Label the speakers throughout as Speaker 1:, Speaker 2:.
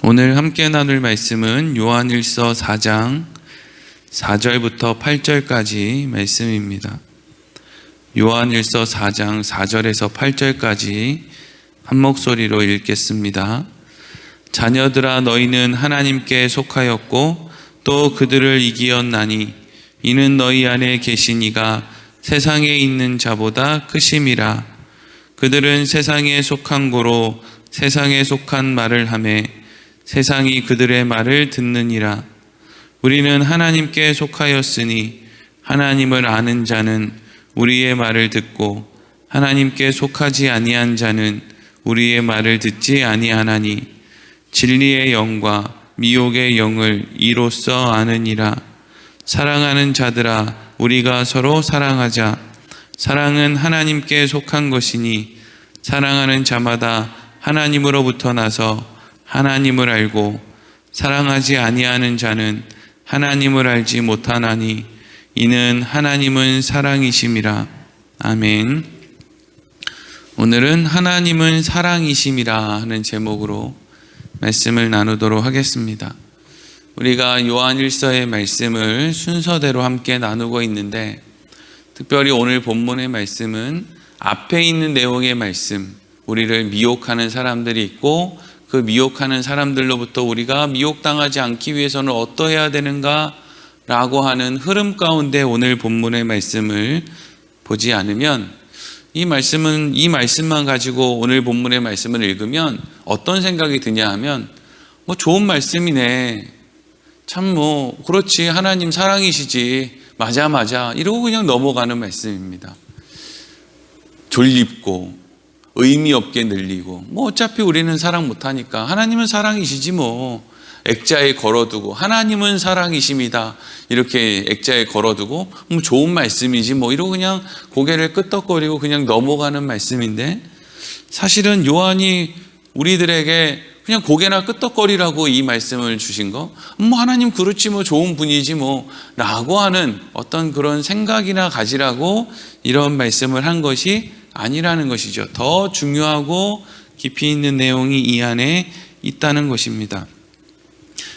Speaker 1: 오늘 함께 나눌 말씀은 요한일서 4장 4절부터 8절까지 말씀입니다. 요한일서 4장 4절에서 8절까지 한 목소리로 읽겠습니다. 자녀들아, 너희는 하나님께 속하였고 또 그들을 이기었나니 이는 너희 안에 계신 이가 세상에 있는 자보다 크심이라. 그들은 세상에 속한 고로 세상에 속한 말을 하매 세상이 그들의 말을 듣느니라. 우리는 하나님께 속하였으니 하나님을 아는 자는 우리의 말을 듣고 하나님께 속하지 아니한 자는 우리의 말을 듣지 아니하나니 진리의 영과 미혹의 영을 이로써 아느니라. 사랑하는 자들아, 우리가 서로 사랑하자. 사랑은 하나님께 속한 것이니 사랑하는 자마다 하나님으로부터 나서 하나님을 알고 사랑하지 아니하는 자는 하나님을 알지 못하나니 이는 하나님은 사랑이심이라. 아멘. 오늘은 하나님은 사랑이심이라 하는 제목으로 말씀을 나누도록 하겠습니다. 우리가 요한일서의 말씀을 순서대로 함께 나누고 있는데, 특별히 오늘 본문의 말씀은 앞에 있는 내용의 말씀, 우리를 미혹하는 사람들이 있고 그 미혹하는 사람들로부터 우리가 미혹당하지 않기 위해서는 어떠해야 되는가 라고 하는 흐름 가운데 오늘 본문의 말씀을 보지 않으면, 이 말씀만 가지고 오늘 본문의 말씀을 읽으면 어떤 생각이 드냐 하면, 좋은 말씀이네, 참 그렇지, 하나님 사랑이시지, 맞아 이러고 그냥 넘어가는 말씀입니다. 졸립고 의미 없게 늘리고, 어차피 우리는 사랑 못하니까 하나님은 사랑이시지 액자에 걸어두고 하나님은 사랑이십니다 이렇게 액자에 걸어두고 좋은 말씀이지 이러고 그냥 고개를 끄덕거리고 그냥 넘어가는 말씀인데, 사실은 요한이 우리들에게 그냥 고개나 끄덕거리라고 이 말씀을 주신 거, 하나님 그렇지 좋은 분이지 라고 하는 어떤 그런 생각이나 가지라고 이런 말씀을 한 것이 아니라는 것이죠. 더 중요하고 깊이 있는 내용이 이 안에 있다는 것입니다.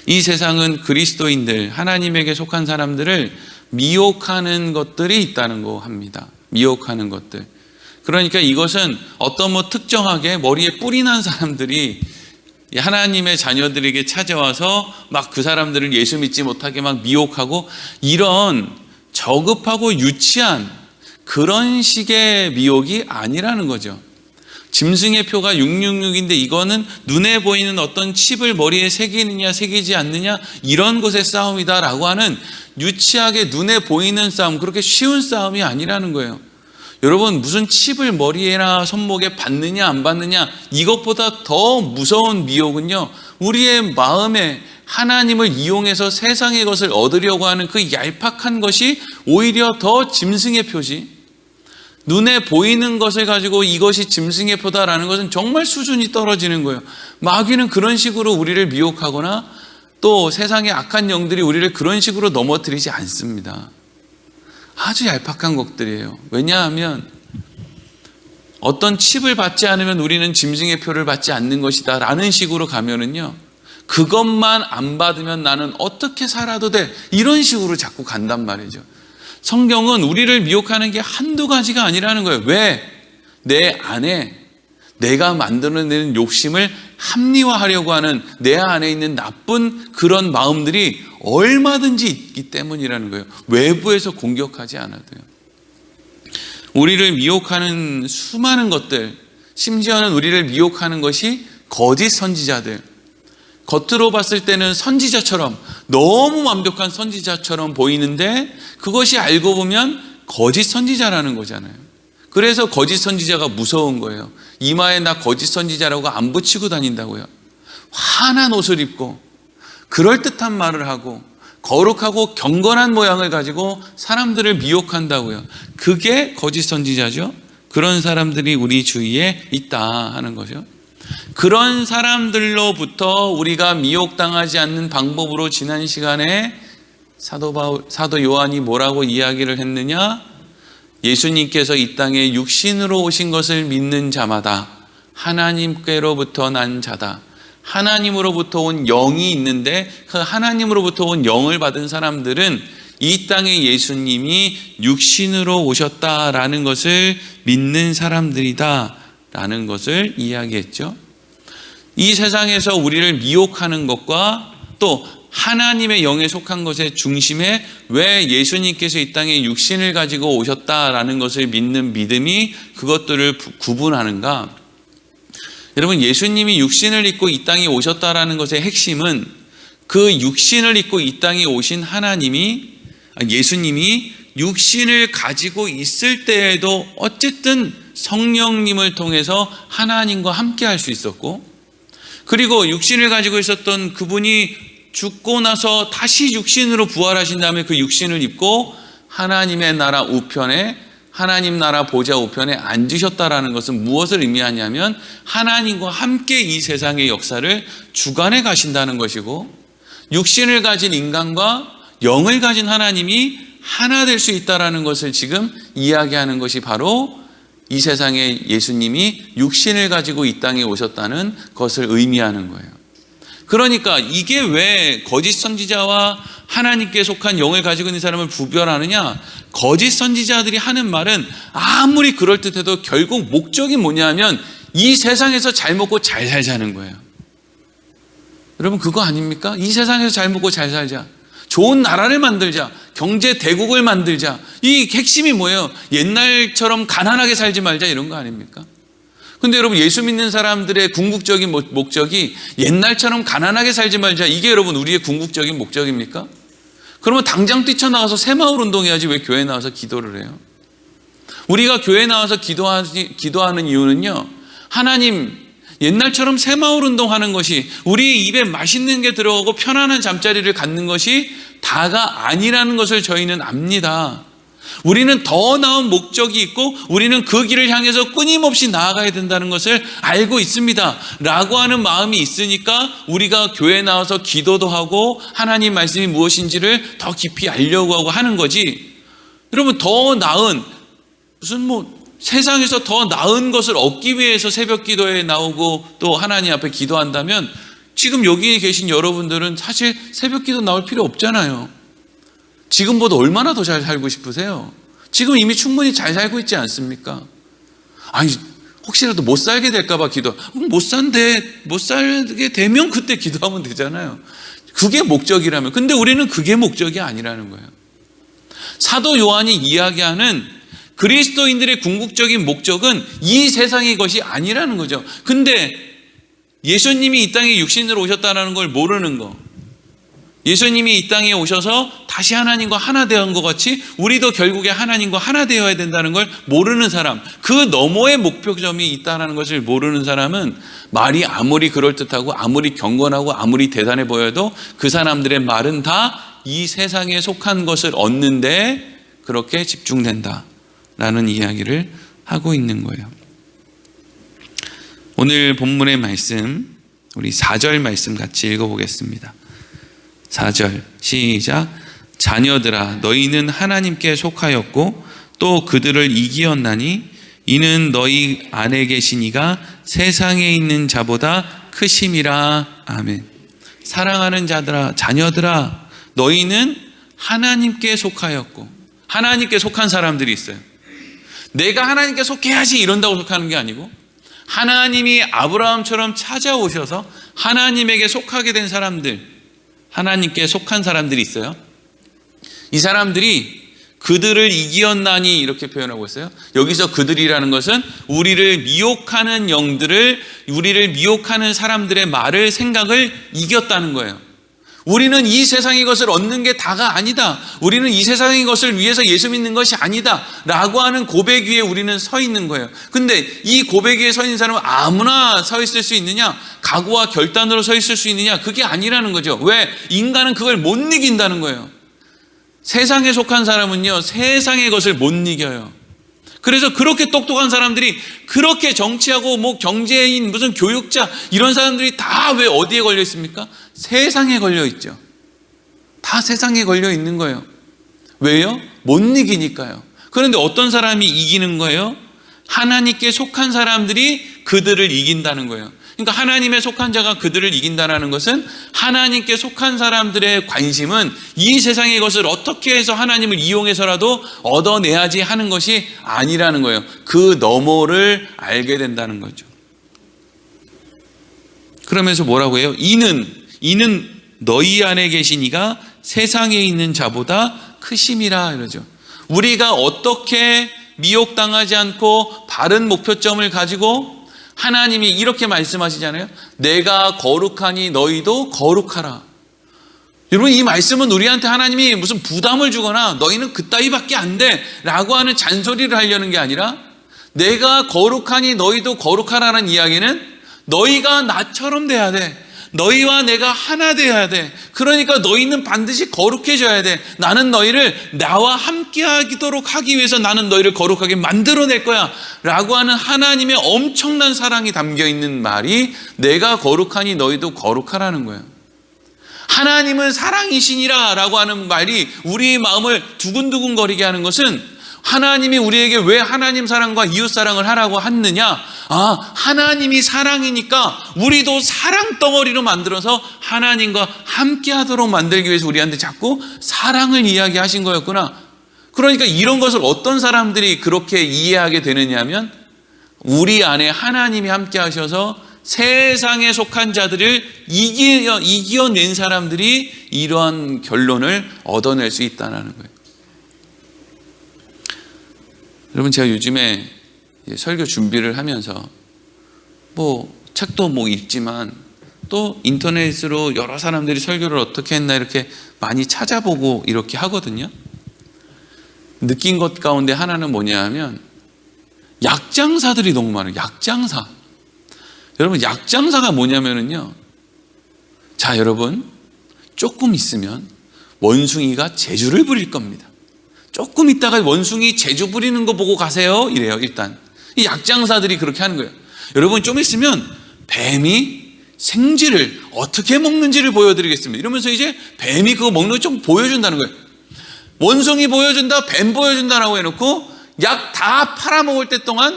Speaker 1: 이 세상은 그리스도인들, 하나님에게 속한 사람들을 미혹하는 것들이 있다는 거 합니다. 미혹하는 것들. 그러니까 이것은 어떤 특정하게 머리에 뿔이 난 사람들이 하나님의 자녀들에게 찾아와서 막 그 사람들을 예수 믿지 못하게 막 미혹하고, 이런 저급하고 유치한 그런 식의 미혹이 아니라는 거죠. 짐승의 표가 666인데 이거는 눈에 보이는 어떤 칩을 머리에 새기느냐 새기지 않느냐 이런 것의 싸움이다라고 하는 유치하게 눈에 보이는 싸움, 그렇게 쉬운 싸움이 아니라는 거예요. 여러분, 무슨 칩을 머리에나 손목에 받느냐 안 받느냐, 이것보다 더 무서운 미혹은요, 우리의 마음에 하나님을 이용해서 세상의 것을 얻으려고 하는 그 얄팍한 것이 오히려 더 짐승의 표지. 눈에 보이는 것을 가지고 이것이 짐승의 표다라는 것은 정말 수준이 떨어지는 거예요. 마귀는 그런 식으로 우리를 미혹하거나 또 세상의 악한 영들이 우리를 그런 식으로 넘어뜨리지 않습니다. 아주 얄팍한 것들이에요. 왜냐하면 어떤 칩을 받지 않으면 우리는 짐승의 표를 받지 않는 것이다 라는 식으로 가면은요, 그것만 안 받으면 나는 어떻게 살아도 돼, 이런 식으로 자꾸 간단 말이죠. 성경은 우리를 미혹하는 게 한두 가지가 아니라는 거예요. 왜? 내 안에 내가 만들어내는 욕심을 합리화하려고 하는 내 안에 있는 나쁜 그런 마음들이 얼마든지 있기 때문이라는 거예요. 외부에서 공격하지 않아도요. 우리를 미혹하는 수많은 것들, 심지어는 우리를 미혹하는 것이 거짓 선지자들, 겉으로 봤을 때는 선지자처럼, 너무 완벽한 선지자처럼 보이는데 그것이 알고 보면 거짓 선지자라는 거잖아요. 그래서 거짓 선지자가 무서운 거예요. 이마에 나 거짓 선지자라고 안 붙이고 다닌다고요. 환한 옷을 입고 그럴듯한 말을 하고 거룩하고 경건한 모양을 가지고 사람들을 미혹한다고요. 그게 거짓 선지자죠. 그런 사람들이 우리 주위에 있다 하는 거죠. 그런 사람들로부터 우리가 미혹당하지 않는 방법으로 지난 시간에 사도 요한이 뭐라고 이야기를 했느냐? 예수님께서 이 땅에 육신으로 오신 것을 믿는 자마다 하나님께로부터 난 자다. 하나님으로부터 온 영이 있는데 그 하나님으로부터 온 영을 받은 사람들은 이 땅에 예수님이 육신으로 오셨다라는 것을 믿는 사람들이다라는 것을 이야기했죠. 이 세상에서 우리를 미혹하는 것과 또 하나님의 영에 속한 것의 중심에 왜 예수님께서 이 땅에 육신을 가지고 오셨다라는 것을 믿는 믿음이 그것들을 구분하는가? 여러분, 예수님이 육신을 입고 이 땅에 오셨다라는 것의 핵심은 그 육신을 입고 이 땅에 오신 예수님이 육신을 가지고 있을 때에도 어쨌든 성령님을 통해서 하나님과 함께 할 수 있었고, 그리고 육신을 가지고 있었던 그분이 죽고 나서 다시 육신으로 부활하신 다음에 그 육신을 입고 하나님의 나라 우편에, 하나님 나라 보좌 우편에 앉으셨다라는 것은 무엇을 의미하냐면 하나님과 함께 이 세상의 역사를 주관해 가신다는 것이고, 육신을 가진 인간과 영을 가진 하나님이 하나 될 수 있다라는 것을 지금 이야기하는 것이 바로 이 세상에 예수님이 육신을 가지고 이 땅에 오셨다는 것을 의미하는 거예요. 그러니까 이게 왜 거짓 선지자와 하나님께 속한 영을 가지고 있는 사람을 구별하느냐? 거짓 선지자들이 하는 말은 아무리 그럴듯해도 결국 목적이 뭐냐면 이 세상에서 잘 먹고 잘 살자는 거예요. 여러분, 그거 아닙니까? 이 세상에서 잘 먹고 잘 살자, 좋은 나라를 만들자, 경제 대국을 만들자. 이 핵심이 뭐예요? 옛날처럼 가난하게 살지 말자, 이런 거 아닙니까? 근데 여러분, 예수 믿는 사람들의 궁극적인 목적이 옛날처럼 가난하게 살지 말자, 이게 여러분 우리의 궁극적인 목적입니까? 그러면 당장 뛰쳐나가서 새마을 운동해야지 왜 교회 나와서 기도를 해요? 우리가 교회 나와서 기도하는 이유는요, 하나님, 옛날처럼 새마을 운동하는 것이, 우리 입에 맛있는 게 들어가고 편안한 잠자리를 갖는 것이 다가 아니라는 것을 저희는 압니다. 우리는 더 나은 목적이 있고 우리는 그 길을 향해서 끊임없이 나아가야 된다는 것을 알고 있습니다 라고 하는 마음이 있으니까 우리가 교회에 나와서 기도도 하고 하나님 말씀이 무엇인지를 더 깊이 알려고 하고 하는 거지. 여러분, 더 나은, 세상에서 더 나은 것을 얻기 위해서 새벽 기도에 나오고 또 하나님 앞에 기도한다면 지금 여기 계신 여러분들은 사실 새벽 기도 나올 필요 없잖아요. 지금보다 얼마나 더 잘 살고 싶으세요? 지금 이미 충분히 잘 살고 있지 않습니까? 아니, 혹시라도 못 살게 될까봐 못 살게 되면 그때 기도하면 되잖아요. 그게 목적이라면. 근데 우리는 그게 목적이 아니라는 거예요. 사도 요한이 이야기하는 그리스도인들의 궁극적인 목적은 이 세상의 것이 아니라는 거죠. 근데 예수님이 이 땅에 육신으로 오셨다는 걸 모르는 거, 예수님이 이 땅에 오셔서 다시 하나님과 하나 되는 것 같이 우리도 결국에 하나님과 하나 되어야 된다는 걸 모르는 사람, 그 너머의 목표점이 있다는 것을 모르는 사람은 말이 아무리 그럴듯하고 아무리 경건하고 아무리 대단해 보여도 그 사람들의 말은 다 이 세상에 속한 것을 얻는데 그렇게 집중된다라는 이야기를 하고 있는 거예요. 오늘 본문의 말씀, 우리 4절 말씀 같이 읽어보겠습니다. 4절 시작. 자녀들아, 너희는 하나님께 속하였고 또 그들을 이기었나니 이는 너희 안에 계신 이가 세상에 있는 자보다 크심이라. 아멘. 사랑하는 자녀들아, 너희는 하나님께 속하였고, 하나님께 속한 사람들이 있어요. 내가 하나님께 속해야지 이런다고 속하는 게 아니고, 하나님이 아브라함처럼 찾아오셔서 하나님에게 속하게 된 사람들, 하나님께 속한 사람들이 있어요. 이 사람들이 그들을 이기었나니 이렇게 표현하고 있어요. 여기서 그들이라는 것은 우리를 미혹하는 영들을, 우리를 미혹하는 사람들의 말을, 생각을 이겼다는 거예요. 우리는 이 세상의 것을 얻는 게 다가 아니다, 우리는 이 세상의 것을 위해서 예수 믿는 것이 아니다 라고 하는 고백 위에 우리는 서 있는 거예요. 근데 이 고백 위에 서 있는 사람은 아무나 서 있을 수 있느냐, 각오와 결단으로 서 있을 수 있느냐, 그게 아니라는 거죠. 왜? 인간은 그걸 못 이긴다는 거예요. 세상에 속한 사람은요, 세상의 것을 못 이겨요. 그래서 그렇게 똑똑한 사람들이, 그렇게 정치하고 경제인, 무슨 교육자, 이런 사람들이 다 왜 어디에 걸려 있습니까? 세상에 걸려 있죠. 다 세상에 걸려 있는 거예요. 왜요? 못 이기니까요. 그런데 어떤 사람이 이기는 거예요? 하나님께 속한 사람들이 그들을 이긴다는 거예요. 그러니까 하나님에 속한 자가 그들을 이긴다는 것은 하나님께 속한 사람들의 관심은 이 세상의 것을 어떻게 해서 하나님을 이용해서라도 얻어내야지 하는 것이 아니라는 거예요. 그 너머를 알게 된다는 거죠. 그러면서 뭐라고 해요? 이는 너희 안에 계신 이가 세상에 있는 자보다 크심이라 이러죠. 우리가 어떻게 미혹당하지 않고 바른 목표점을 가지고 하나님이 이렇게 말씀하시잖아요. 내가 거룩하니 너희도 거룩하라. 여러분, 이 말씀은 우리한테 하나님이 무슨 부담을 주거나 너희는 그따위밖에 안 돼 라고 하는 잔소리를 하려는 게 아니라, 내가 거룩하니 너희도 거룩하라는 이야기는 너희가 나처럼 돼야 돼. 너희와 내가 하나 돼야 돼. 그러니까 너희는 반드시 거룩해져야 돼. 나는 너희를 나와 함께 하도록 하기 위해서 나는 너희를 거룩하게 만들어낼 거야 라고 하는 하나님의 엄청난 사랑이 담겨있는 말이 내가 거룩하니 너희도 거룩하라는 거예요. 하나님은 사랑이시니라 라고 하는 말이 우리의 마음을 두근두근 거리게 하는 것은, 하나님이 우리에게 왜 하나님 사랑과 이웃 사랑을 하라고 했느냐? 하나님이 사랑이니까 우리도 사랑 덩어리로 만들어서 하나님과 함께 하도록 만들기 위해서 우리한테 자꾸 사랑을 이야기하신 거였구나. 그러니까 이런 것을 어떤 사람들이 그렇게 이해하게 되느냐 하면, 우리 안에 하나님이 함께 하셔서 세상에 속한 자들을 이겨낸 사람들이 이러한 결론을 얻어낼 수 있다는 거예요. 여러분, 제가 요즘에 설교 준비를 하면서 책도 읽지만 또 인터넷으로 여러 사람들이 설교를 어떻게 했나 이렇게 많이 찾아보고 이렇게 하거든요. 느낀 것 가운데 하나는 뭐냐 하면, 약장사들이 너무 많아요. 약장사. 여러분, 약장사가 뭐냐면요, 자, 여러분, 조금 있으면 원숭이가 재주를 부릴 겁니다. 조금 있다가 원숭이 재주 부리는 거 보고 가세요 이래요. 일단 이 약장사들이 그렇게 하는 거예요. 여러분, 좀 있으면 뱀이 생쥐를 어떻게 먹는지를 보여드리겠습니다 이러면서 이제 뱀이 그거 먹는 거 좀 보여준다는 거예요. 원숭이 보여준다, 뱀 보여준다라고 해놓고 약 다 팔아먹을 때 동안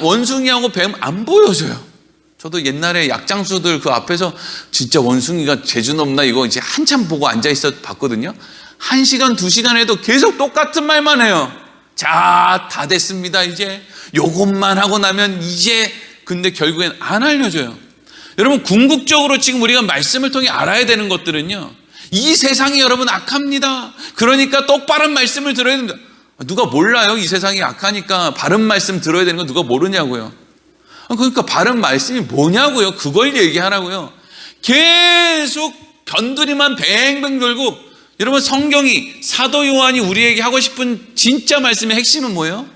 Speaker 1: 원숭이하고 뱀 안 보여줘요. 저도 옛날에 약장수들 그 앞에서 진짜 원숭이가 재주 넘나 이거 이제 한참 보고 앉아있어 봤거든요. 1시간, 2시간 해도 계속 똑같은 말만 해요. 자, 다 됐습니다. 이제 요것만 하고 나면 이제, 근데 결국엔 안 알려줘요. 여러분, 궁극적으로 지금 우리가 말씀을 통해 알아야 되는 것들은요, 이 세상이 여러분 악합니다. 그러니까 똑바른 말씀을 들어야 됩니다. 누가 몰라요? 이 세상이 악하니까 바른 말씀 들어야 되는 거 누가 모르냐고요. 그러니까 바른 말씀이 뭐냐고요. 그걸 얘기하라고요. 계속 변두리만 뱅뱅 돌고, 여러분, 성경이, 사도 요한이 우리에게 하고 싶은 진짜 말씀의 핵심은 뭐예요?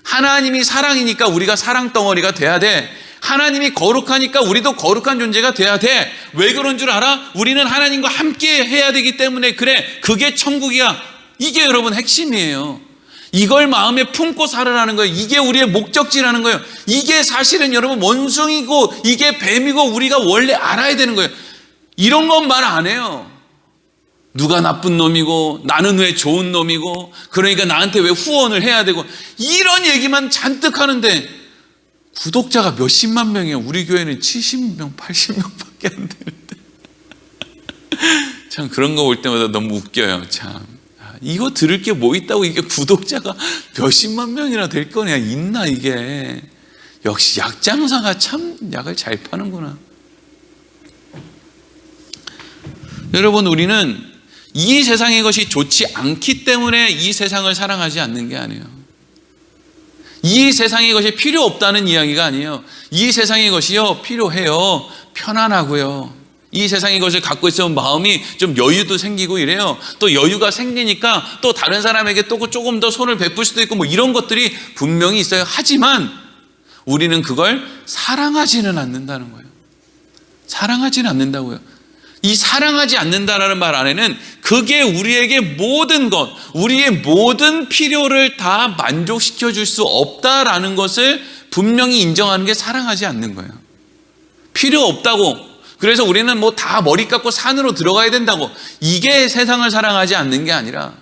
Speaker 1: 하나님이 사랑이니까 우리가 사랑 덩어리가 돼야 돼. 하나님이 거룩하니까 우리도 거룩한 존재가 돼야 돼. 왜 그런 줄 알아? 우리는 하나님과 함께 해야 되기 때문에 그래. 그게 천국이야. 이게 여러분 핵심이에요. 이걸 마음에 품고 살아라는 거예요. 이게 우리의 목적지라는 거예요. 이게 사실은 여러분 원숭이고 이게 뱀이고 우리가 원래 알아야 되는 거예요. 이런 건 말 안 해요. 누가 나쁜 놈이고 나는 왜 좋은 놈이고 그러니까 나한테 왜 후원을 해야 되고 이런 얘기만 잔뜩 하는데 구독자가 몇십만 명이에요. 우리 교회는 70명, 80명밖에 안 되는데 참 그런 거 볼 때마다 너무 웃겨요. 참 이거 들을 게 뭐 있다고 이게 구독자가 몇십만 명이나 될 거냐 있나 이게. 역시 약장사가 참 약을 잘 파는구나. 여러분, 우리는 이 세상의 것이 좋지 않기 때문에 이 세상을 사랑하지 않는 게 아니에요. 이 세상의 것이 필요 없다는 이야기가 아니에요. 이 세상의 것이요 필요해요. 편안하고요. 이 세상의 것을 갖고 있으면 마음이 좀 여유도 생기고 이래요. 또 여유가 생기니까 또 다른 사람에게 또 조금 더 손을 베풀 수도 있고 뭐 이런 것들이 분명히 있어요. 하지만 우리는 그걸 사랑하지는 않는다는 거예요. 사랑하지는 않는다고요. 이 사랑하지 않는다라는 말 안에는 그게 우리에게 모든 것, 우리의 모든 필요를 다 만족시켜 줄 수 없다라는 것을 분명히 인정하는 게 사랑하지 않는 거예요. 필요 없다고, 그래서 우리는 뭐 다 머리 깎고 산으로 들어가야 된다고, 이게 세상을 사랑하지 않는 게 아니라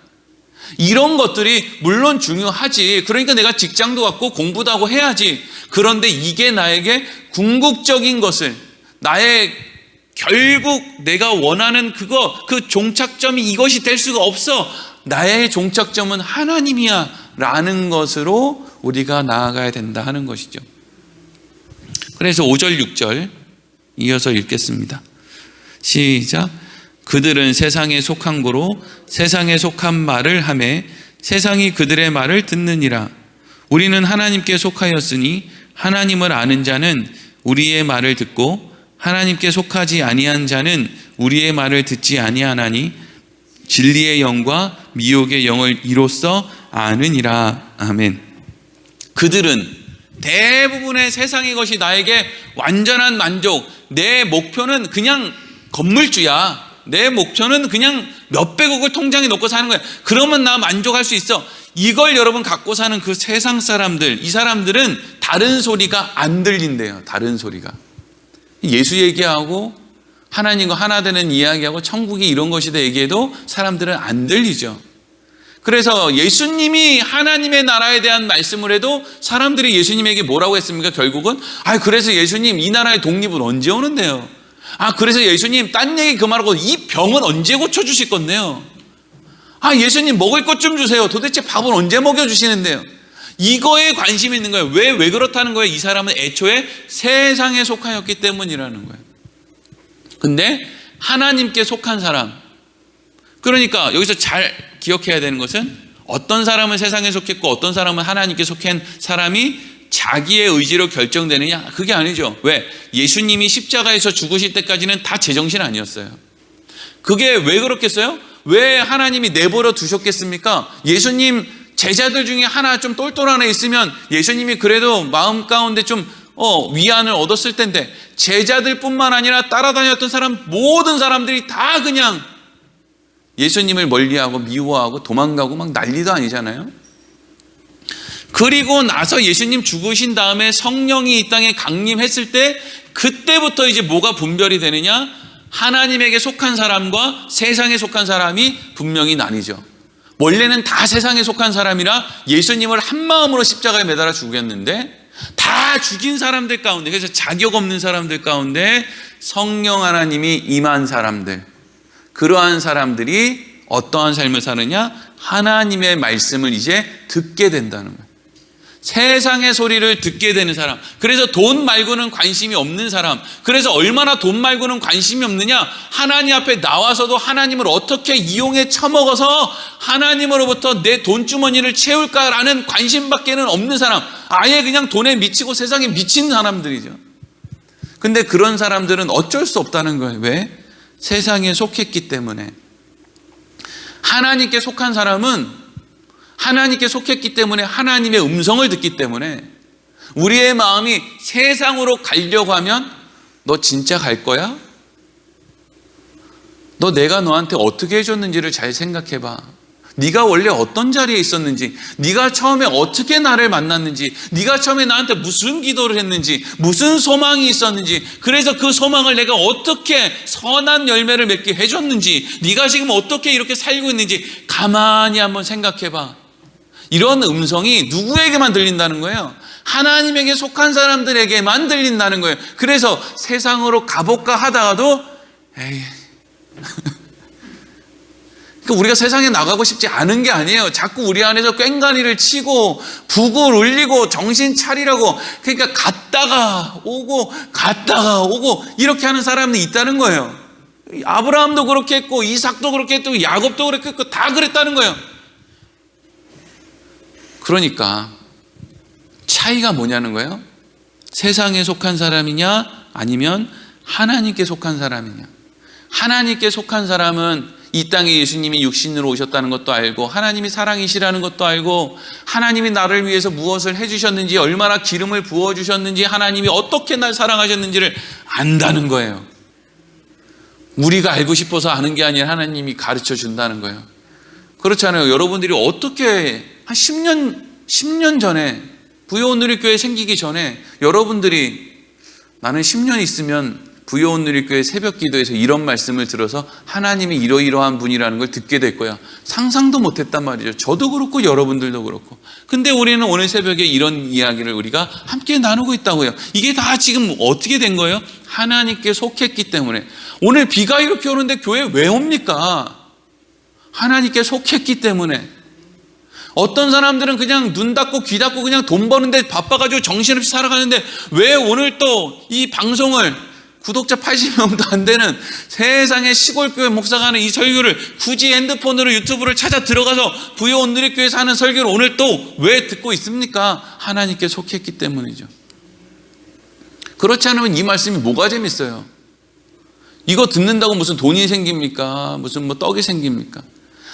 Speaker 1: 이런 것들이 물론 중요하지. 그러니까 내가 직장도 갖고 공부도 하고 해야지. 그런데 이게 나에게 궁극적인 것을, 나의 결국 내가 원하는 그 종착점이 이것이 될 수가 없어. 나의 종착점은 하나님이야 라는 것으로 우리가 나아가야 된다 하는 것이죠. 그래서 5절 6절 이어서 읽겠습니다. 시작. 그들은 세상에 속한 고로 세상에 속한 말을 하매 세상이 그들의 말을 듣느니라. 우리는 하나님께 속하였으니 하나님을 아는 자는 우리의 말을 듣고 하나님께 속하지 아니한 자는 우리의 말을 듣지 아니하나니 진리의 영과 미혹의 영을 이로써 아느니라. 아멘. 그들은 대부분의 세상의 것이 나에게 완전한 만족, 내 목표는 그냥 건물주야, 내 목표는 그냥 몇백억을 통장에 넣고 사는 거야, 그러면 나 만족할 수 있어. 이걸 여러분 갖고 사는 그 세상 사람들, 이 사람들은 다른 소리가 안 들린대요. 다른 소리가. 예수 얘기하고 하나님과 하나 되는 이야기하고 천국이 이런 것이다 얘기해도 사람들은 안 들리죠. 그래서 예수님이 하나님의 나라에 대한 말씀을 해도 사람들이 예수님에게 뭐라고 했습니까? 결국은 그래서 예수님 이 나라의 독립은 언제 오는데요? 그래서 예수님 딴 얘기 그만하고 이 병은 언제 고쳐주실 건데요? 예수님 먹을 것 좀 주세요. 도대체 밥은 언제 먹여주시는데요? 이거에 관심이 있는 거예요. 왜 그렇다는 거예요? 이 사람은 애초에 세상에 속하였기 때문이라는 거예요. 근데 하나님께 속한 사람, 그러니까 여기서 잘 기억해야 되는 것은 어떤 사람은 세상에 속했고 어떤 사람은 하나님께 속한 사람이 자기의 의지로 결정되느냐? 그게 아니죠. 왜? 예수님이 십자가에서 죽으실 때까지는 다 제정신 아니었어요. 그게 왜 그렇겠어요? 왜 하나님이 내버려 두셨겠습니까? 예수님 제자들 중에 하나 좀 똘똘한 애 있으면 예수님이 그래도 마음 가운데 좀 위안을 얻었을 텐데, 제자들뿐만 아니라 따라다녔던 사람 모든 사람들이 다 그냥 예수님을 멀리하고 미워하고 도망가고 막 난리도 아니잖아요. 그리고 나서 예수님 죽으신 다음에 성령이 이 땅에 강림했을 때 그때부터 이제 뭐가 분별이 되느냐? 하나님에게 속한 사람과 세상에 속한 사람이 분명히 나뉘죠. 원래는 다 세상에 속한 사람이라 예수님을 한 마음으로 십자가에 매달아 죽였는데, 다 죽인 사람들 가운데, 그래서 자격 없는 사람들 가운데 성령 하나님이 임한 사람들, 그러한 사람들이 어떠한 삶을 사느냐? 하나님의 말씀을 이제 듣게 된다는 거예요. 세상의 소리를 듣게 되는 사람. 그래서 돈 말고는 관심이 없는 사람. 그래서 얼마나 돈 말고는 관심이 없느냐? 하나님 앞에 나와서도 하나님을 어떻게 이용해 처먹어서 하나님으로부터 내 돈주머니를 채울까라는 관심밖에는 없는 사람. 아예 그냥 돈에 미치고 세상에 미친 사람들이죠. 근데 그런 사람들은 어쩔 수 없다는 거예요. 왜? 세상에 속했기 때문에. 하나님께 속한 사람은 하나님께 속했기 때문에 하나님의 음성을 듣기 때문에, 우리의 마음이 세상으로 가려고 하면 너 진짜 갈 거야? 너 내가 너한테 어떻게 해줬는지를 잘 생각해봐. 네가 원래 어떤 자리에 있었는지, 네가 처음에 어떻게 나를 만났는지, 네가 처음에 나한테 무슨 기도를 했는지, 무슨 소망이 있었는지, 그래서 그 소망을 내가 어떻게 선한 열매를 맺게 해줬는지, 네가 지금 어떻게 이렇게 살고 있는지 가만히 한번 생각해봐. 이런 음성이 누구에게만 들린다는 거예요? 하나님에게 속한 사람들에게만 들린다는 거예요. 그래서 세상으로 가볼까 하다가도 그러니까 우리가 세상에 나가고 싶지 않은 게 아니에요. 자꾸 우리 안에서 꽹가리를 치고 북을 울리고 정신 차리라고, 그러니까 갔다가 오고 이렇게 하는 사람이 있다는 거예요. 아브라함도 그렇게 했고 이삭도 그렇게 했고 야곱도 그렇게 했고 다 그랬다는 거예요. 그러니까 차이가 뭐냐는 거예요? 세상에 속한 사람이냐 아니면 하나님께 속한 사람이냐. 하나님께 속한 사람은 이 땅에 예수님이 육신으로 오셨다는 것도 알고, 하나님이 사랑이시라는 것도 알고, 하나님이 나를 위해서 무엇을 해주셨는지, 얼마나 기름을 부어주셨는지, 하나님이 어떻게 날 사랑하셨는지를 안다는 거예요. 우리가 알고 싶어서 아는 게 아니라 하나님이 가르쳐 준다는 거예요. 그렇잖아요. 여러분들이 어떻게 한 10년 전에, 부여오누리교회 생기기 전에 여러분들이 나는 10년 있으면 부여온누리교회 새벽 기도에서 이런 말씀을 들어서 하나님이 이러이러한 분이라는 걸 듣게 될 거야. 상상도 못했단 말이죠. 저도 그렇고 여러분들도 그렇고. 근데 우리는 오늘 새벽에 이런 이야기를 우리가 함께 나누고 있다고요. 이게 다 지금 어떻게 된 거예요? 하나님께 속했기 때문에. 오늘 비가 이렇게 오는데 교회 왜 옵니까? 하나님께 속했기 때문에. 어떤 사람들은 그냥 눈 닫고 귀 닫고 그냥 돈 버는데 바빠가지고 정신없이 살아가는데 왜 오늘 또 이 방송을 구독자 80명도 안 되는 세상의 시골교회 목사가 하는 이 설교를 굳이 핸드폰으로 유튜브를 찾아 들어가서 부여온누리교회에서 하는 설교를 오늘 또 왜 듣고 있습니까? 하나님께 속했기 때문이죠. 그렇지 않으면 이 말씀이 뭐가 재밌어요? 이거 듣는다고 무슨 돈이 생깁니까? 무슨 뭐 떡이 생깁니까?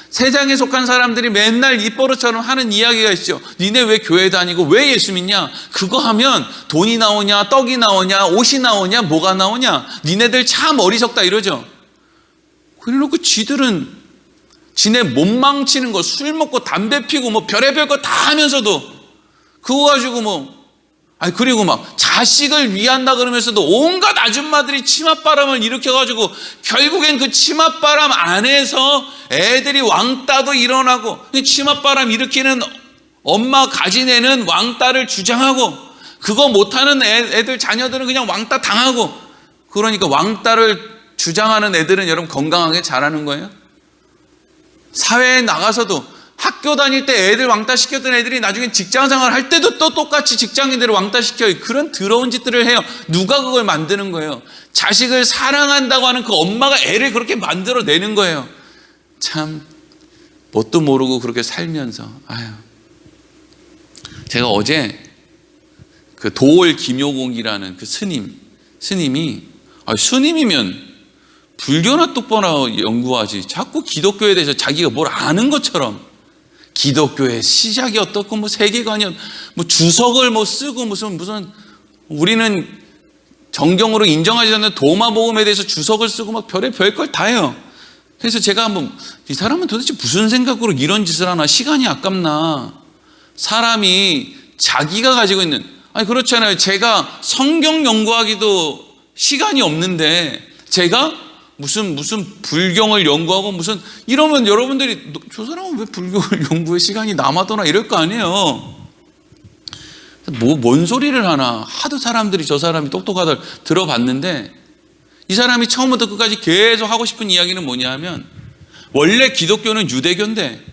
Speaker 1: 세상에 속한 사람들이 맨날 입버릇처럼 하는 이야기가 있죠. 니네 왜 교회 다니고 왜 예수 믿냐? 그거 하면 돈이 나오냐, 떡이 나오냐, 옷이 나오냐, 뭐가 나오냐? 니네들 참 어리석다 이러죠. 그래놓고 지들은 지네 몸 망치는 거, 술 먹고 담배 피고 뭐 별의별 거 다 하면서도 그거 가지고 그리고 막 자식을 위한다 그러면서도 온갖 아줌마들이 치맛바람을 일으켜가지고 결국엔 그 치맛바람 안에서 애들이 왕따도 일어나고 치맛바람 일으키는 엄마 가진 애는 왕따를 주장하고 그거 못하는 애들 자녀들은 그냥 왕따 당하고 그러니까 왕따를 주장하는 애들은 여러분 건강하게 자라는 거예요? 사회에 나가서도 학교 다닐 때 애들 왕따시켰던 애들이 나중에 직장생활 할 때도 또 똑같이 직장인들을 왕따시켜요. 그런 더러운 짓들을 해요. 누가 그걸 만드는 거예요? 자식을 사랑한다고 하는 그 엄마가 애를 그렇게 만들어내는 거예요. 참 뭣도 모르고 그렇게 살면서 제가 어제 그 도올 김효공이라는 그 스님이 스님이면 불교나 똑바로 연구하지 자꾸 기독교에 대해서 자기가 뭘 아는 것처럼 기독교의 시작이 어떻고 뭐 세계관이 뭐 주석을 뭐 쓰고 무슨 우리는 정경으로 인정하지 않는 도마복음에 대해서 주석을 쓰고 막 별걸 다 해요. 그래서 제가 한번 이 사람은 도대체 무슨 생각으로 이런 짓을 하나, 시간이 아깝나. 사람이 자기가 가지고 있는 그렇잖아요. 제가 성경 연구하기도 시간이 없는데 제가 무슨 불경을 연구하고 이러면 여러분들이 저 사람은 왜 불경을 연구해 시간이 남아도나 이럴 거 아니에요. 뭔 소리를 하나. 하도 사람들이 저 사람이 똑똑하다 들어봤는데 이 사람이 처음부터 끝까지 계속 하고 싶은 이야기는 뭐냐 하면 원래 기독교는 유대교인데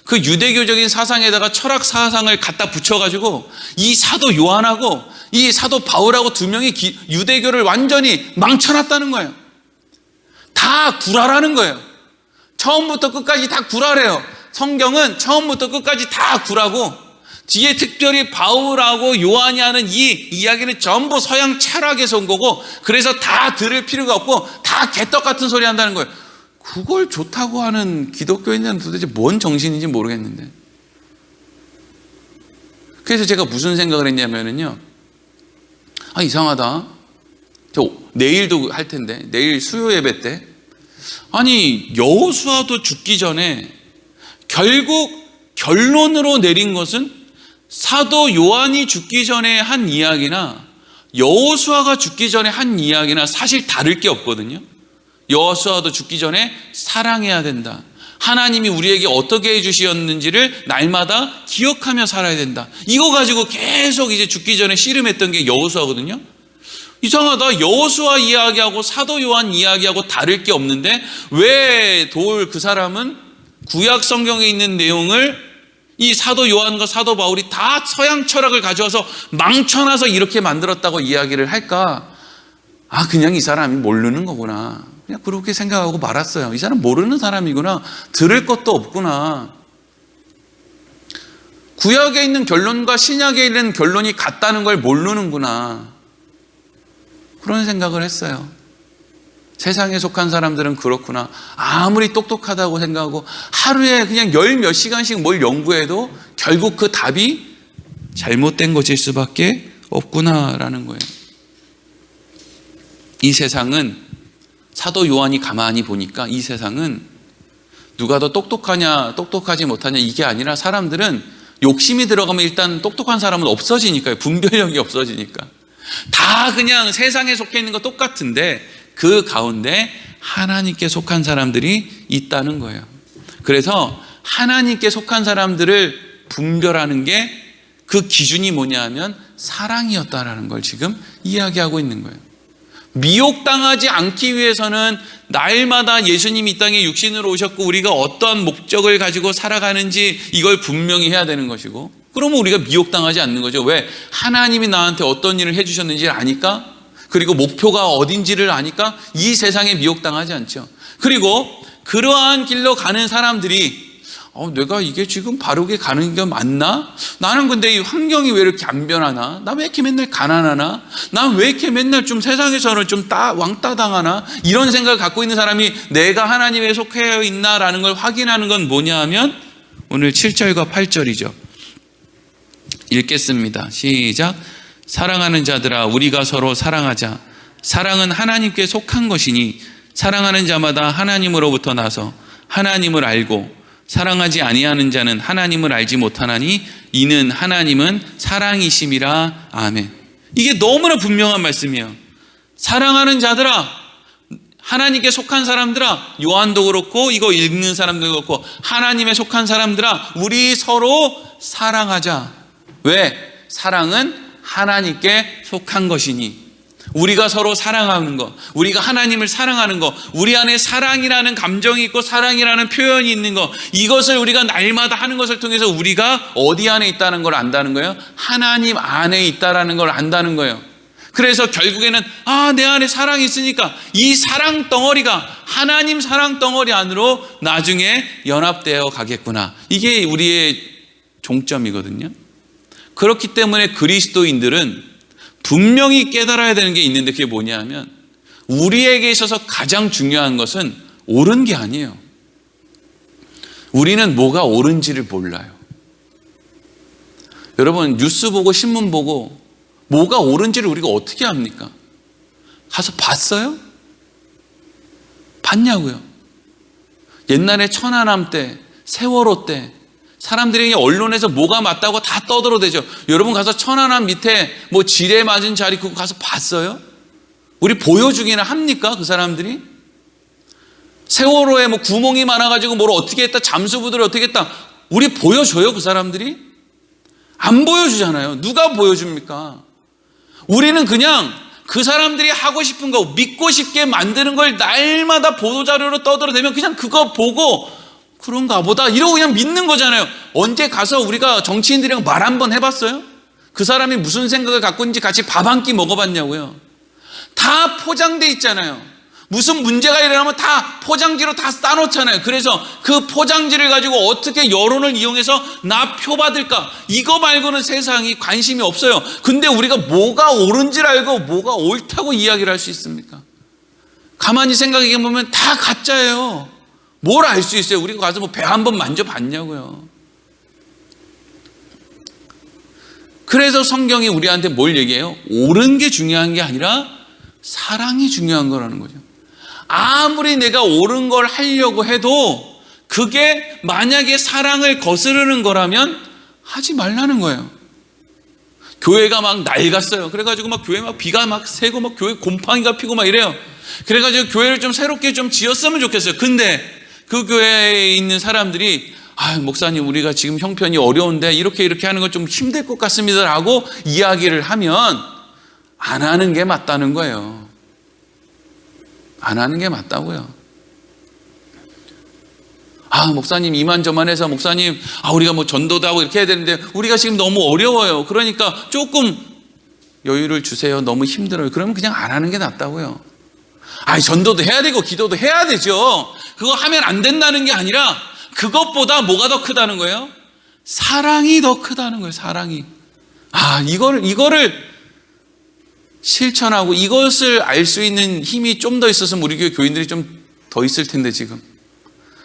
Speaker 1: 그 유대교적인 사상에다가 철학 사상을 갖다 붙여가지고 이 사도 요한하고 이 사도 바울하고 두 명이 유대교를 완전히 망쳐놨다는 거예요. 다 구라라는 거예요. 처음부터 끝까지 다 구라래요. 성경은 처음부터 끝까지 다 구라고 뒤에 특별히 바울하고 요한이 하는 이 이야기는 전부 서양 철학에서 온 거고 그래서 다 들을 필요가 없고 다 개떡 같은 소리 한다는 거예요. 그걸 좋다고 하는 기독교인들은 도대체 뭔 정신인지 모르겠는데. 그래서 제가 무슨 생각을 했냐면요. 이상하다. 저 내일도 할 텐데 내일 수요 예배 때 여호수아도 죽기 전에 결국 결론으로 내린 것은 사도 요한이 죽기 전에 한 이야기나 여호수아가 죽기 전에 한 이야기나 사실 다를 게 없거든요. 여호수아도 죽기 전에 사랑해야 된다. 하나님이 우리에게 어떻게 해주셨는지를 날마다 기억하며 살아야 된다. 이거 가지고 계속 이제 죽기 전에 씨름했던 게 여호수아거든요. 이상하다. 여호수아 이야기하고 사도 요한 이야기하고 다를 게 없는데 왜 도울 그 사람은 구약 성경에 있는 내용을 이 사도 요한과 사도 바울이 다 서양 철학을 가져와서 망쳐놔서 이렇게 만들었다고 이야기를 할까? 그냥 이 사람이 모르는 거구나. 그냥 그렇게 생각하고 말았어요. 이 사람 모르는 사람이구나. 들을 것도 없구나. 구약에 있는 결론과 신약에 있는 결론이 같다는 걸 모르는구나. 그런 생각을 했어요. 세상에 속한 사람들은 그렇구나. 아무리 똑똑하다고 생각하고 하루에 그냥 몇 시간씩 뭘 연구해도 결국 그 답이 잘못된 것일 수밖에 없구나라는 거예요. 이 세상은 사도 요한이 가만히 보니까 이 세상은 누가 더 똑똑하냐 똑똑하지 못하냐 이게 아니라 사람들은 욕심이 들어가면 일단 똑똑한 사람은 없어지니까요. 분별력이 없어지니까. 다 그냥 세상에 속해 있는 거 똑같은데 그 가운데 하나님께 속한 사람들이 있다는 거예요. 그래서 하나님께 속한 사람들을 분별하는 게 그 기준이 뭐냐 하면 사랑이었다라는 걸 지금 이야기하고 있는 거예요. 미혹당하지 않기 위해서는 날마다 예수님이 이 땅에 육신으로 오셨고 우리가 어떠한 목적을 가지고 살아가는지 이걸 분명히 해야 되는 것이고, 그러면 우리가 미혹당하지 않는 거죠. 왜? 하나님이 나한테 어떤 일을 해주셨는지를 아니까, 그리고 목표가 어딘지를 아니까 이 세상에 미혹당하지 않죠. 그리고 그러한 길로 가는 사람들이 내가 이게 지금 바르게 가는 게 맞나? 나는 근데 이 환경이 왜 이렇게 안 변하나? 나 왜 이렇게 맨날 가난하나? 난 왜 이렇게 맨날 좀 세상에서는 좀 왕따 당하나? 이런 생각을 갖고 있는 사람이 내가 하나님에 속해 있나라는 걸 확인하는 건 뭐냐 하면 오늘 7절과 8절이죠. 읽겠습니다. 시작. 사랑하는 자들아, 우리가 서로 사랑하자. 사랑은 하나님께 속한 것이니 사랑하는 자마다 하나님으로부터 나서 하나님을 알고, 사랑하지 아니하는 자는 하나님을 알지 못하나니 이는 하나님은 사랑이심이라. 아멘. 이게 너무나 분명한 말씀이에요. 사랑하는 자들아, 하나님께 속한 사람들아, 요한도 그렇고 이거 읽는 사람도 그렇고 하나님에 속한 사람들아, 우리 서로 사랑하자. 왜? 사랑은 하나님께 속한 것이니. 우리가 서로 사랑하는 것, 우리가 하나님을 사랑하는 것, 우리 안에 사랑이라는 감정이 있고 사랑이라는 표현이 있는 것, 이것을 우리가 날마다 하는 것을 통해서 우리가 어디 안에 있다는 걸 안다는 거예요. 하나님 안에 있다는 걸 안다는 거예요. 그래서 결국에는 내 안에 사랑이 있으니까 이 사랑 덩어리가 하나님 사랑 덩어리 안으로 나중에 연합되어 가겠구나. 이게 우리의 종점이거든요. 그렇기 때문에 그리스도인들은 분명히 깨달아야 되는 게 있는데, 그게 뭐냐 하면 우리에게 있어서 가장 중요한 것은 옳은 게 아니에요. 우리는 뭐가 옳은지를 몰라요. 여러분, 뉴스 보고 신문 보고 뭐가 옳은지를 우리가 어떻게 합니까? 가서 봤어요? 봤냐고요? 옛날에 천안함 때, 세월호 때 사람들이 언론에서 뭐가 맞다고 다 떠들어대죠. 여러분 가서 천안함 밑에 뭐 지뢰 맞은 자리 그거 가서 봤어요? 우리 보여주기는 합니까? 그 사람들이? 세월호에 뭐 구멍이 많아가지고 뭘 어떻게 했다, 잠수부들을 어떻게 했다, 우리 보여줘요? 그 사람들이? 안 보여주잖아요. 누가 보여줍니까? 우리는 그냥 그 사람들이 하고 싶은 거, 믿고 싶게 만드는 걸 날마다 보도자료로 떠들어대면 그냥 그거 보고 그런가 보다 이러고 그냥 믿는 거잖아요. 언제 가서 우리가 정치인들이랑 말 한번 해봤어요? 그 사람이 무슨 생각을 갖고 있는지 같이 밥 한 끼 먹어봤냐고요? 다 포장돼 있잖아요. 무슨 문제가 일어나면 다 포장지로 다 싸놓잖아요. 그래서 그 포장지를 가지고 어떻게 여론을 이용해서 나 표 받을까, 이거 말고는 세상이 관심이 없어요. 근데 우리가 뭐가 옳은지를 알고 뭐가 옳다고 이야기를 할 수 있습니까? 가만히 생각해 보면 다 가짜예요. 뭘 알 수 있어요? 우리가 가서 뭐 배 한번 만져봤냐고요. 그래서 성경이 우리한테 뭘 얘기해요? 옳은 게 중요한 게 아니라 사랑이 중요한 거라는 거죠. 아무리 내가 옳은 걸 하려고 해도 그게 만약에 사랑을 거스르는 거라면 하지 말라는 거예요. 교회가 막 낡았어요. 그래가지고 막 교회 막 비가 막 새고 막 교회 곰팡이가 피고 막 이래요. 그래가지고 교회를 좀 새롭게 좀 지었으면 좋겠어요. 근데 그 교회에 있는 사람들이 목사님 우리가 지금 형편이 어려운데 이렇게 하는 건 좀 힘들 것 같습니다 라고 이야기를 하면 안 하는 게 맞다는 거예요. 안 하는 게 맞다고요. 목사님 이만저만해서 목사님 우리가 뭐 전도도 하고 이렇게 해야 되는데 우리가 지금 너무 어려워요. 그러니까 조금 여유를 주세요. 너무 힘들어요. 그러면 그냥 안 하는 게 낫다고요. 전도도 해야 되고 기도도 해야 되죠. 그거 하면 안 된다는 게 아니라 그것보다 뭐가 더 크다는 거예요? 사랑이 더 크다는 거예요. 사랑이. 이거를 실천하고 이것을 알 수 있는 힘이 좀 더 있었으면 우리 교회 교인들이 좀 더 있을 텐데, 지금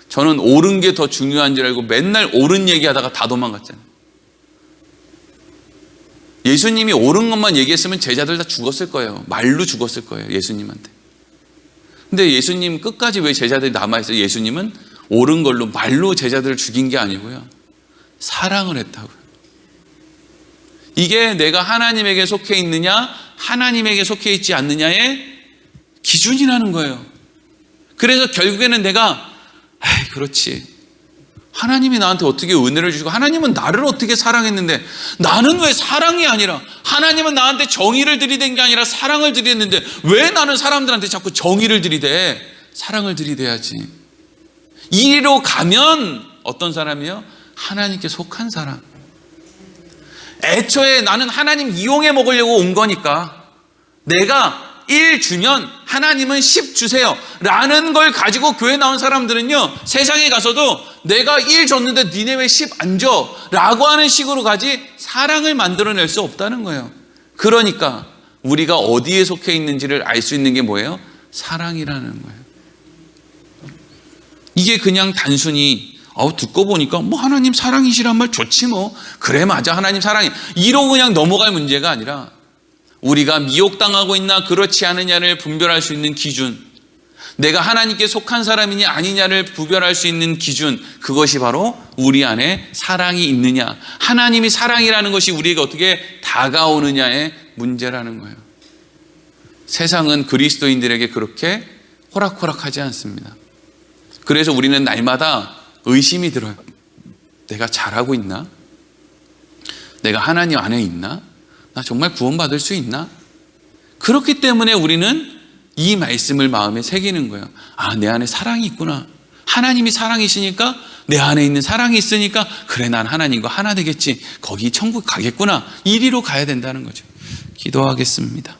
Speaker 1: 저는 옳은 게 더 중요한 줄 알고 맨날 옳은 얘기하다가 다 도망갔잖아요. 예수님이 옳은 것만 얘기했으면 제자들 다 죽었을 거예요. 말로 죽었을 거예요, 예수님한테. 근데 예수님 끝까지 왜 제자들이 남아있어요? 예수님은 옳은 걸로 말로 제자들을 죽인 게 아니고요, 사랑을 했다고요. 이게 내가 하나님에게 속해 있느냐 하나님에게 속해 있지 않느냐의 기준이라는 거예요. 그래서 결국에는 내가 그렇지, 하나님이 나한테 어떻게 은혜를 주시고 하나님은 나를 어떻게 사랑했는데 나는 왜 사랑이 아니라, 하나님은 나한테 정의를 들이댄 게 아니라 사랑을 들이댔는데 왜 나는 사람들한테 자꾸 정의를 들이대, 사랑을 들이대야지. 이리로 가면 어떤 사람이요? 하나님께 속한 사람. 애초에 나는 하나님 이용해 먹으려고 온 거니까 내가 1 주면 하나님은 10 주세요 라는 걸 가지고 교회 나온 사람들은요, 세상에 가서도 내가 1 줬는데 니네 왜 10 안 줘? 라고 하는 식으로 가지 사랑을 만들어낼 수 없다는 거예요. 그러니까 우리가 어디에 속해 있는지를 알 수 있는 게 뭐예요? 사랑이라는 거예요. 이게 그냥 단순히 듣고 보니까 뭐 하나님 사랑이시란 말 좋지 뭐, 그래 맞아 하나님 사랑이, 이러고 그냥 넘어갈 문제가 아니라 우리가 미혹당하고 있나 그렇지 않느냐를 분별할 수 있는 기준, 내가 하나님께 속한 사람이냐 아니냐를 구별할 수 있는 기준, 그것이 바로 우리 안에 사랑이 있느냐, 하나님이 사랑이라는 것이 우리에게 어떻게 다가오느냐의 문제라는 거예요. 세상은 그리스도인들에게 그렇게 호락호락하지 않습니다. 그래서 우리는 날마다 의심이 들어요. 내가 잘하고 있나? 내가 하나님 안에 있나? 나 정말 구원받을 수 있나? 그렇기 때문에 우리는 이 말씀을 마음에 새기는 거예요. 내 안에 사랑이 있구나. 하나님이 사랑이시니까 내 안에 있는 사랑이 있으니까 그래, 난 하나님과 하나 되겠지. 거기 천국 가겠구나. 이리로 가야 된다는 거죠. 기도하겠습니다.